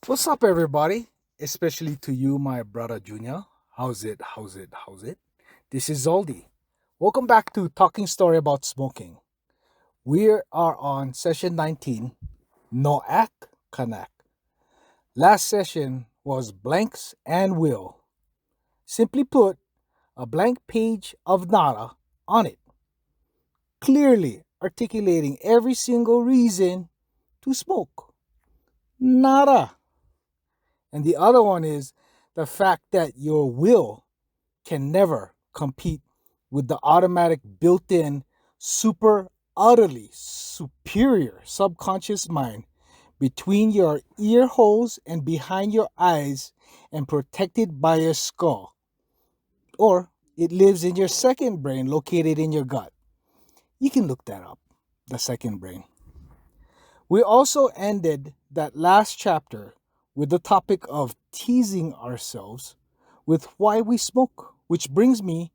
What's up, everybody? Especially to you, my brother Junior. How's it? This is Zoldi. Welcome back to Talking Story About Smoking. We are on session 19, No Ack Kanak. Last session was blanks and will. Simply put, a blank page of nada on it, clearly articulating every single reason to smoke. Nada. And the other one is the fact that your will can never compete with the automatic built in, super utterly superior subconscious mind between your ear holes and behind your eyes and protected by your skull. Or it lives in your second brain located in your gut. You can look that up, the second brain. We also ended that last chapter with the topic of teasing ourselves with why we smoke, which brings me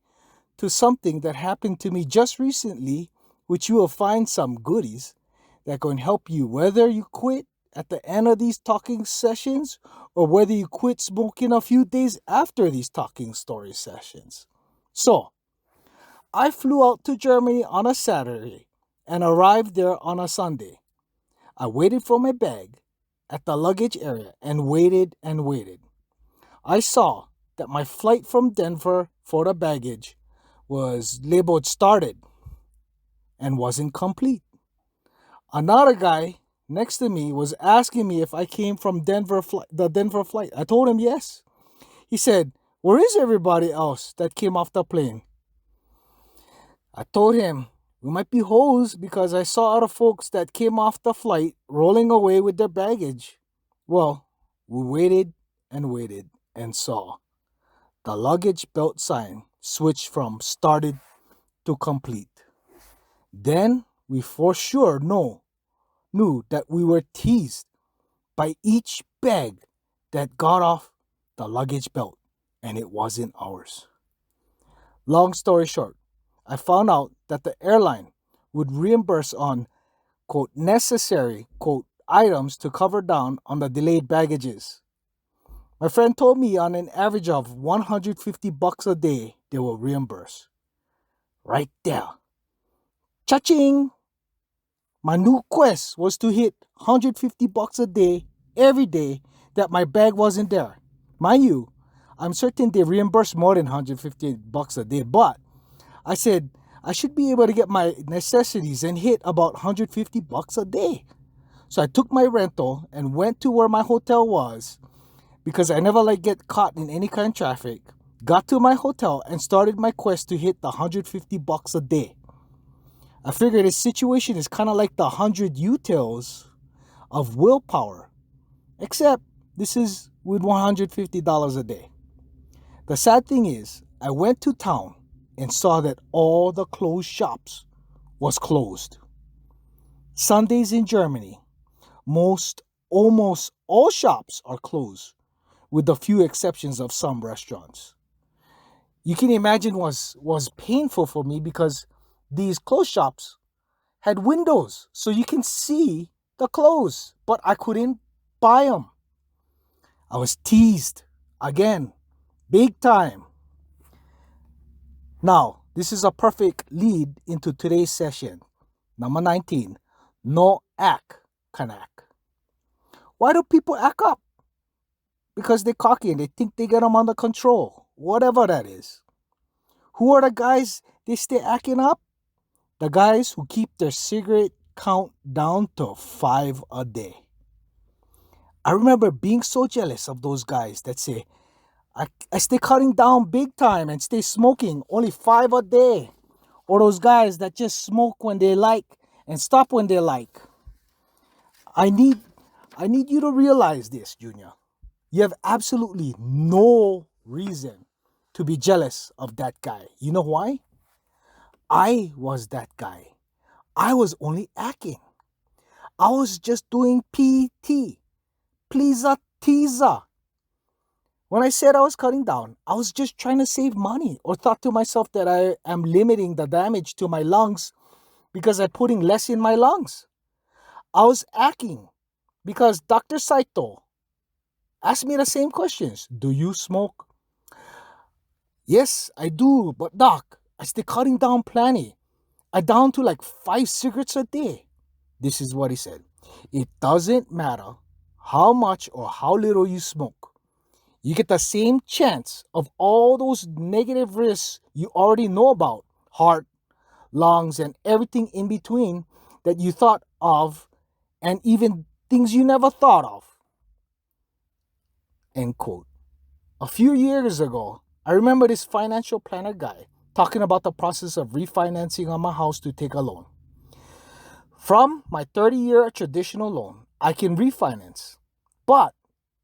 to something that happened to me just recently, which you will find some goodies that can help you whether you quit at the end of these talking sessions or whether you quit smoking a few days after these talking story sessions. So, I flew out to Germany on a Saturday and arrived there on a Sunday. I waited for my bag at the luggage area and waited and waited. I saw that my flight from Denver for the baggage was labeled started and wasn't complete. Another guy next to me was asking me if I came from the Denver flight. I told him yes. He said, "Where is everybody else that came off the plane?" I told him, "We might be hoes because I saw other folks that came off the flight rolling away with their baggage." Well, we waited and waited and saw the luggage belt sign switched from started to complete. Then we for sure knew that we were teased by each bag that got off the luggage belt and it wasn't ours. Long story short, I found out that the airline would reimburse on quote necessary quote items to cover down on the delayed baggages. My friend told me on an average of $150 a day they will reimburse. Right there. Cha-ching! My new quest was to hit $150 a day every day that my bag wasn't there. Mind you, I'm certain they reimburse more than $150 a day, but I said I should be able to get my necessities and hit about $150 a day. So I took my rental and went to where my hotel was because I never get caught in any kind of traffic. Got to my hotel and started my quest to hit the $150 a day. I figured this situation is kind of like the 100 utils of willpower, except this is with $150 a day. The sad thing is, I went to town and saw that all the closed shops was closed. Sundays in Germany, almost all shops are closed, with a few exceptions of some restaurants. You can imagine was painful for me because these closed shops had windows so you can see the clothes, but I couldn't buy them. I was teased again, big time. Now, this is a perfect lead into today's session. Number 19, no Ack Kanak. Why do people act up? Because they're cocky and they think they get them under control, whatever that is. Who are the guys they stay acting up? The guys who keep their cigarette count down to 5 a day. I remember being so jealous of those guys that say, I stay cutting down big time and stay smoking only 5 a day. Or those guys that just smoke when they like and stop when they like. I need you to realize this, Junior. You have absolutely no reason to be jealous of that guy. You know why? I was that guy. I was only acting. I was just doing PT. Pleaser teaser. When I said I was cutting down, I was just trying to save money or thought to myself that I am limiting the damage to my lungs because I'm putting less in my lungs. I was acting because Dr. Saito ask me the same questions. Do you smoke? Yes, I do, but doc, I still cutting down plenty. I down to like 5 cigarettes a day. This is what he said. It doesn't matter how much or how little you smoke. You get the same chance of all those negative risks you already know about, heart, lungs, and everything in between that you thought of, and even things you never thought of. End quote. A few years ago, I remember this financial planner guy talking about the process of refinancing on my house to take a loan. From my 30-year traditional loan, I can refinance. But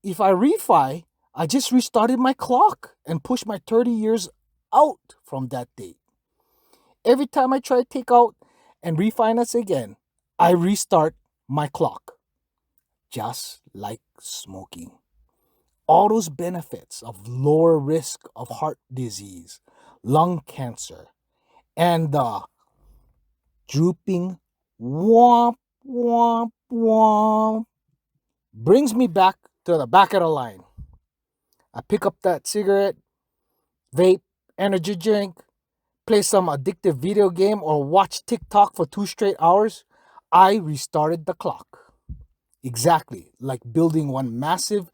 if I refi, I just restarted my clock and pushed my 30 years out from that date. Every time I try to take out and refinance again, I restart my clock. Just like smoking. All those benefits of lower risk of heart disease, lung cancer, and the drooping womp womp womp brings me back to the back of the line. I pick up that cigarette, vape, energy drink, play some addictive video game, or watch TikTok for 2 straight hours. I restarted the clock. Exactly like building one massive,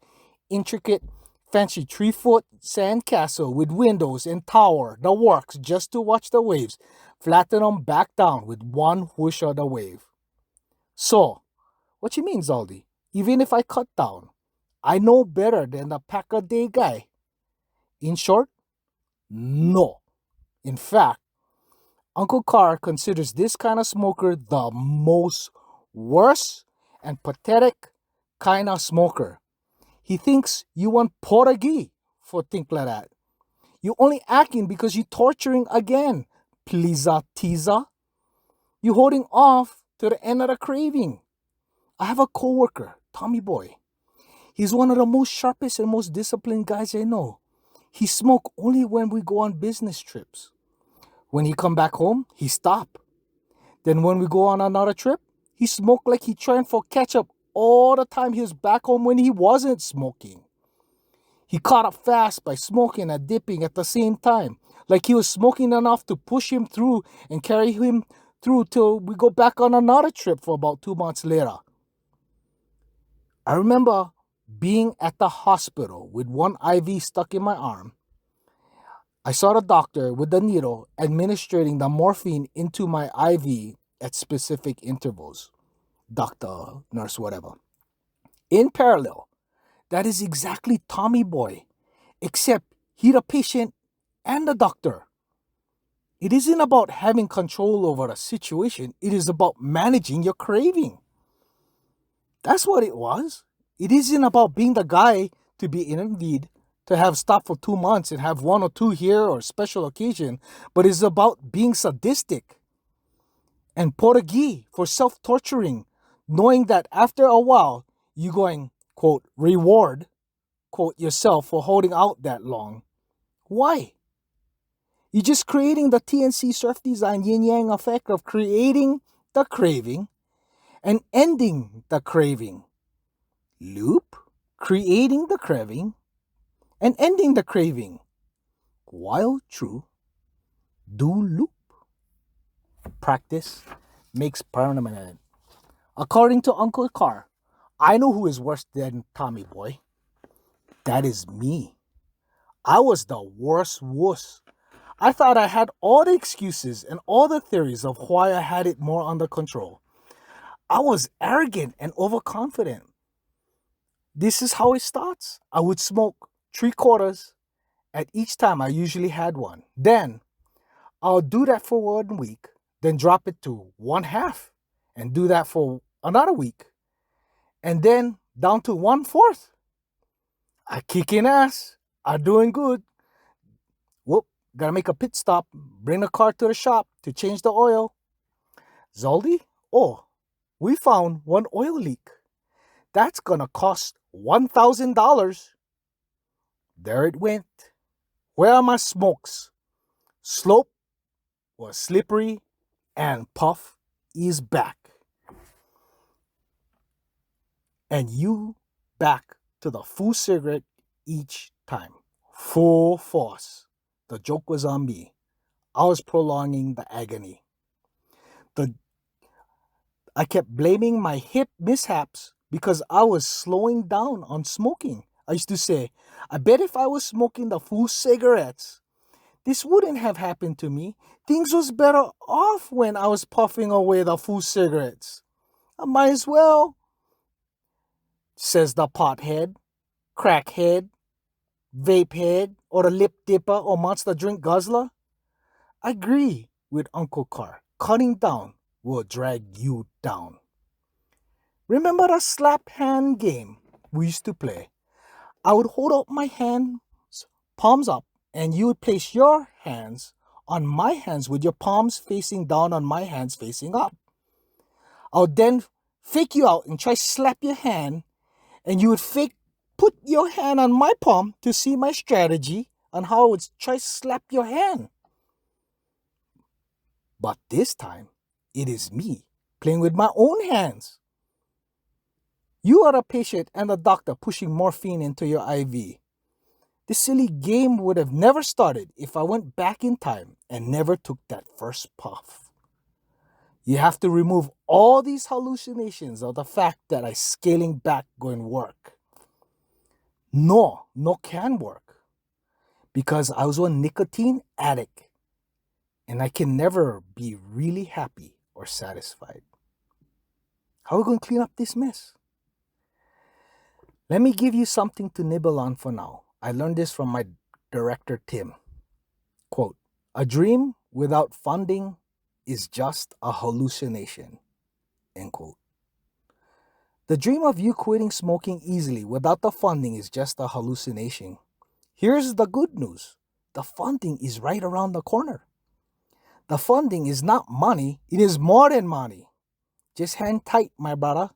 intricate, fancy 3-foot sandcastle with windows and tower, the works, just to watch the waves flatten them back down with one whoosh of the wave. So, what you mean, Zaldi? Even if I cut down, I know better than the pack-a-day guy. In short, no. In fact, Uncle Carr considers this kind of smoker the most worst and pathetic kind of smoker. He thinks you want Portuguese for think like that. You only acting because you torturing again. Pleaser teaser. You holding off to the end of the craving. I have a coworker, Tommy Boy. He's one of the most sharpest and most disciplined guys I know. He smoke only when we go on business trips. When he come back home, he stop. Then when we go on another trip, he smoke like he trying for ketchup all the time he was back home when he wasn't smoking. He caught up fast by smoking and dipping at the same time, like he was smoking enough to push him through and carry him through till we go back on another trip for about 2 months later. I remember being at the hospital with one IV stuck in my arm. I saw the doctor with the needle administering the morphine into my IV at specific intervals. Doctor, nurse, whatever. In parallel, that is exactly Tommy Boy, except he the patient and the doctor. It isn't about having control over a situation, it is about managing your craving. That's what it was. It isn't about being the guy to be envied, to have stopped for 2 months and have one or two here or special occasion, but it's about being sadistic and Portuguese for self-torturing, knowing that after a while, you going, quote, reward, quote, yourself for holding out that long. Why? You're just creating the TNC surf design yin-yang effect of creating the craving and ending the craving. Loop, creating the craving and ending the craving. While true, do loop. Practice makes permanent. According to Uncle Carr, I know who is worse than Tommy Boy. That is me. I was the worst wuss. I thought I had all the excuses and all the theories of why I had it more under control. I was arrogant and overconfident. This is how it starts. I would smoke 3/4 at each time I usually had one. Then I'll do that for 1 week, then drop it to 1/2 and do that for another week. And then down to 1/4. I kicking ass. I'm doing good. Whoop, gotta make a pit stop, bring the car to the shop to change the oil. Zaldi? Oh, we found one oil leak. That's gonna cost $1,000. There it went. Where are my smokes? Slope was slippery and Puff is back. And you back to the full cigarette each time. Full force. The joke was on me. I was prolonging the agony. I kept blaming my hip mishaps because I was slowing down on smoking. I used to say, I bet if I was smoking the full cigarettes, this wouldn't have happened to me. Things was better off when I was puffing away the full cigarettes. I might as well, says the pothead, crackhead, vape head, or the lip dipper or monster drink guzzler. I agree with Uncle Carr. Cutting down will drag you down. Remember the slap hand game we used to play? I would hold up my hands, palms up, and you would place your hands on my hands with your palms facing down on my hands facing up. I would then fake you out and try slap your hand, and you would put your hand on my palm to see my strategy on how I would try slap your hand. But this time, it is me playing with my own hands. You are a patient and a doctor pushing morphine into your IV. This silly game would have never started if I went back in time and never took that first puff. You have to remove all these hallucinations of the fact that I scaling back going work. No can work. Because I was a nicotine addict and I can never be really happy or satisfied. How are we going to clean up this mess? Let me give you something to nibble on for now. I learned this from my director, Tim. Quote, a dream without funding is just a hallucination. End quote. The dream of you quitting smoking easily without the funding is just a hallucination. Here's the good news. The funding is right around the corner. The funding is not money. It is more than money. Just hang tight, my brother.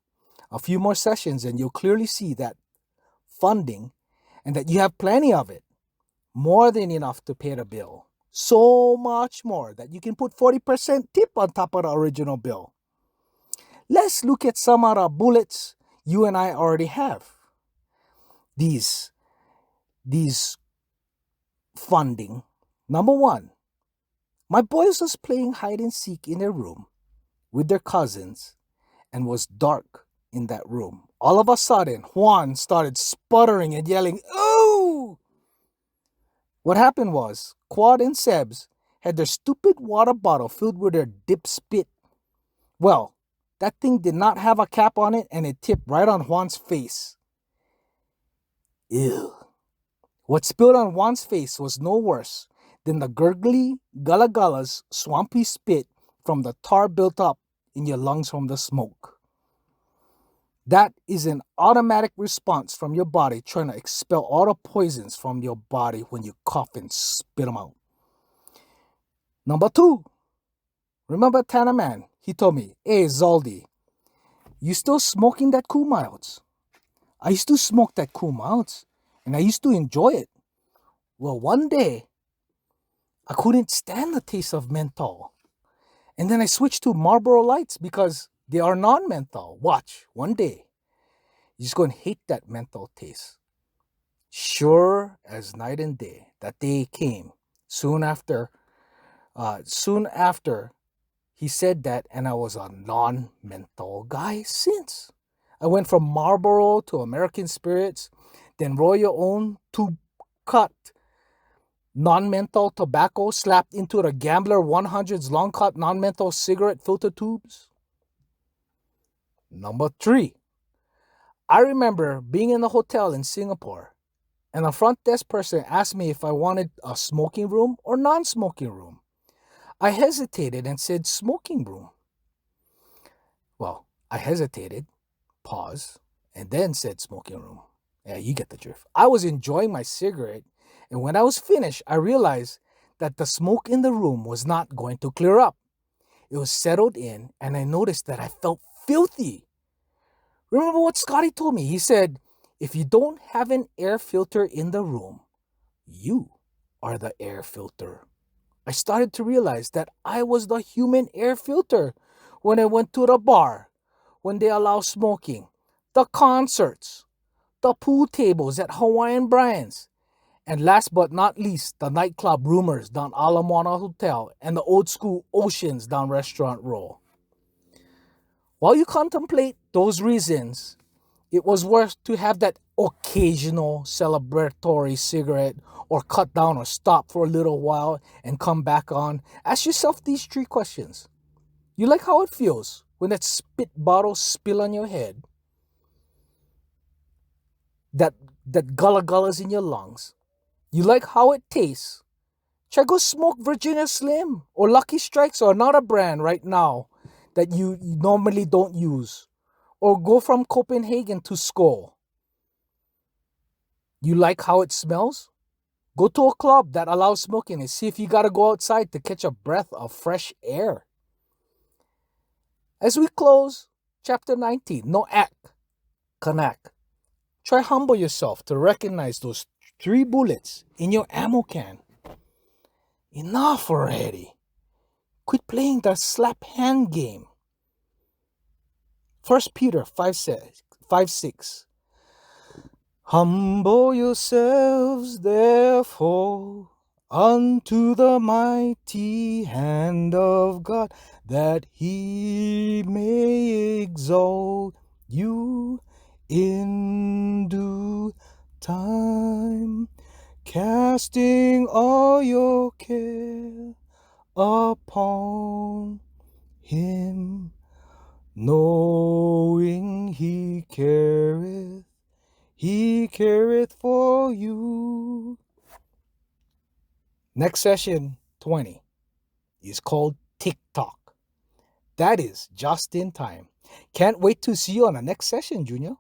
A few more sessions and you'll clearly see that funding and that you have plenty of it. More than enough to pay the bill. So much more that you can put 40% tip on top of the original bill. Let's look at some of the bullets you and I already have. These funding. Number one, my boys was playing hide and seek in their room with their cousins and was dark in that room. All of a sudden, Juan started sputtering and yelling, "Ooh!" What happened was, Quad and Sebs had their stupid water bottle filled with their dip spit. Well, that thing did not have a cap on it and it tipped right on Juan's face. Ew. What spilled on Juan's face was no worse than the gurgly gullah swampy spit from the tar built up in your lungs from the smoke. That is an automatic response from your body trying to expel all the poisons from your body when you cough and spit them out. Number two, remember Tana Man? He told me, "Hey Zaldi, you still smoking that Cool Milds?" I used to smoke that Cool Milds and I used to enjoy it. Well, one day, I couldn't stand the taste of menthol. And then I switched to Marlboro Lights because they are non-menthol. Watch, one day, you're just going to hate that menthol taste. Sure as night and day, that day came soon after he said that, and I was a non-menthol guy since. I went from Marlboro to American Spirits, then roll your own tube-cut non-menthol tobacco slapped into the Gambler 100's long-cut non-menthol cigarette filter tubes. Number three, I remember being in a hotel in Singapore, and a front desk person asked me if I wanted a smoking room or non-smoking room. I hesitated and said smoking room. Well, I hesitated, paused, and then said smoking room. Yeah, you get the drift. I was enjoying my cigarette, and when I was finished, I realized that the smoke in the room was not going to clear up. It was settled in, and I noticed that I felt filthy. Remember what Scotty told me? He said, if you don't have an air filter in the room, you are the air filter. I started to realize that I was the human air filter when I went to the bar, when they allow smoking, the concerts, the pool tables at Hawaiian Brian's, and last but not least, the nightclub Rumors down Ala Moana Hotel and the old school Oceans down Restaurant Row. While you contemplate those reasons, it was worth to have that occasional celebratory cigarette or cut down or stop for a little while and come back on. Ask yourself these three questions. You like how it feels when that spit bottle spill on your head? That gullah gullahs in your lungs? You like how it tastes? Try go smoke Virginia Slim or Lucky Strikes or another brand right now that you normally don't use. Or go from Copenhagen to Skål. You like how it smells? Go to a club that allows smoking and see if you gotta go outside to catch a breath of fresh air. As we close chapter 19, no Ack Kanak. Try humble yourself to recognize those 3 bullets in your ammo can. Enough already. Quit playing the slap hand game. 1 Peter 5:6. Humble yourselves, therefore, unto the mighty hand of God, that he may exalt you in due time, casting all your care upon him, knowing he careth for you. Next session 20 is called TikTok. That is just in time. Can't wait to see you on the next session, Junior.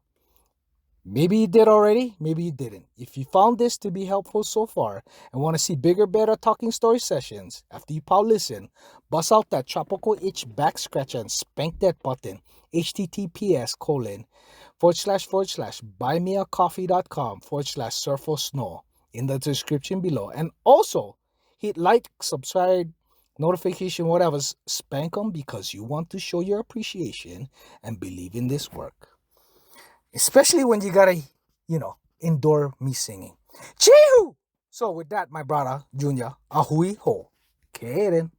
Maybe you did already, maybe you didn't. If you found this to be helpful so far and want to see bigger, better talking story sessions after you listen, bust out that tropical itch back scratcher and spank that button. https://buymeacoffee.com/surfosnow in the description below. And also hit like, subscribe, notification, whatever. Spank them because you want to show your appreciation and believe in this work. Especially when you gotta, endure me singing. Chee-hoo! So with that, my brother, Junior, ahui ho. Keren.